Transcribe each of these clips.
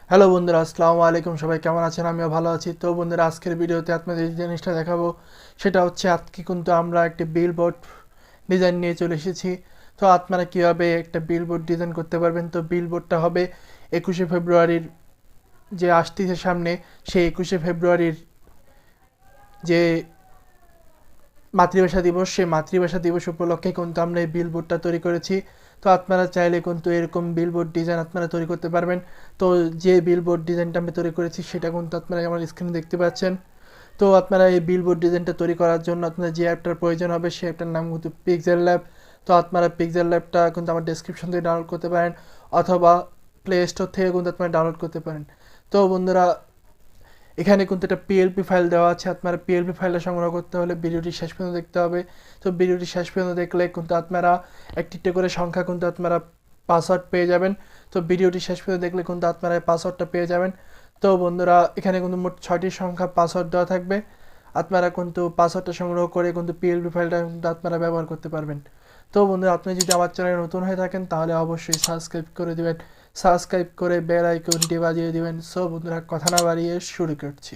Hello বন্ধুরা, আসসালামু আলাইকুম। সবাই কেমন আছেন? আমিও ভালো আছি। তো বন্ধুরা, আজকের ভিডিওতে আপনাদের যে জিনিসটা দেখাবো সেটা হচ্ছে আজকে কিন্তু আমরা একটি বিলবোর্ড ডিজাইন নিয়ে চলে এসেছি। তো আপনারা কীভাবে একটা বিলবোর্ড ডিজাইন করতে পারবেন। তো বিলবোর্ডটা হবে 21শে ফেব্রুয়ারির যে আসতেছে সামনে, সেই 21শে ফেব্রুয়ারির যে মাতৃভাষা দিবস, সেই মাতৃভাষা দিবস উপলক্ষে কিন্তু আমরা এই বিলবোর্ডটা তৈরি করেছি। তো আপনারা চাইলে কিন্তু এরকম বিলবোর্ড ডিজাইন আপনারা তৈরি করতে পারবেন। তো যে বিলবোর্ড ডিজাইনটা আমি তৈরি করেছি সেটা কিন্তু আপনারা আমার স্ক্রিনে দেখতে পাচ্ছেন। তো আপনারা এই বিলবোর্ড ডিজাইনটা তৈরি করার জন্য আপনার যে অ্যাপটার প্রয়োজন হবে সেই অ্যাপটার নাম কিন্তু পিক্সেল ল্যাব। তো আপনারা পিক্সেল ল্যাবটা কিন্তু আমার ডেসক্রিপশন থেকে ডাউনলোড করতে পারেন, অথবা প্লে স্টোর থেকে কিন্তু আপনারা ডাউনলোড করতে পারেন। তো বন্ধুরা, এখানে কিন্তু একটা পিএলপি ফাইল দেওয়া আছে। আপনারা পিএলপি ফাইলটা সংগ্রহ করতে হলে ভিডিওটি শেষ পর্যন্ত দেখতে হবে। তো ভিডিওটি শেষ পর্যন্ত দেখলে কিন্তু আপনারা একটি করে সংখ্যা কিন্তু আপনারা পাসওয়ার্ড পেয়ে যাবেন। তো ভিডিওটি শেষ পর্যন্ত দেখলে কিন্তু আপনারা পাসওয়ার্ডটা পেয়ে যাবেন। তো বন্ধুরা, এখানে কিন্তু মোট 6টি সংখ্যা পাসওয়ার্ড দেওয়া থাকবে। আপনারা কিন্তু পাসওয়ার্ডটা সংগ্রহ করে কিন্তু পিএলপি ফাইলটা কিন্তু আপনারা ব্যবহার করতে পারবেন। তো বন্ধুরা, আপনি যদি আমার চ্যানেলে নতুন হয়ে থাকেন তাহলে অবশ্যই সাবস্ক্রাইব করে দিবেন। সাবস্ক্রাইব করে বেল আইকনটি বাজিয়ে দিবেন। সো বন্ধুরা, কথা না বাড়িয়ে শুরু করছি।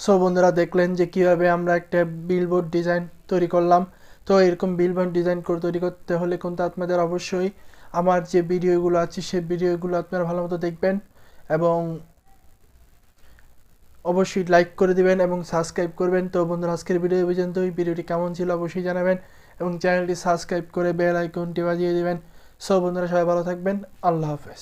সো বন্ধুরা দেখলেন যে কিভাবে আমরা একটা বিলবোর্ড ডিজাইন তৈরি করলাম। তো এরকম বিলবোর্ড ডিজাইন তৈরি করতে হলে কিন্তু আপনাদের অবশ্যই আমার যে ভিডিওগুলো আছে সেই ভিডিওগুলো আপনারা ভালো মতো দেখবেন এবং অবশ্যই লাইক করে দিবেন এবং সাবস্ক্রাইব করবেন। তো বন্ধুরা আজকের ভিডিও পর্যন্তই। ভিডিওটি কেমন ছিল অবশ্যই জানাবেন এবং চ্যানেলটি সাবস্ক্রাইব করে বেল আইকনটি বাজিয়ে দিবেন। সো বন্ধুরা সবাই ভালো থাকবেন। আল্লাহ হাফেজ।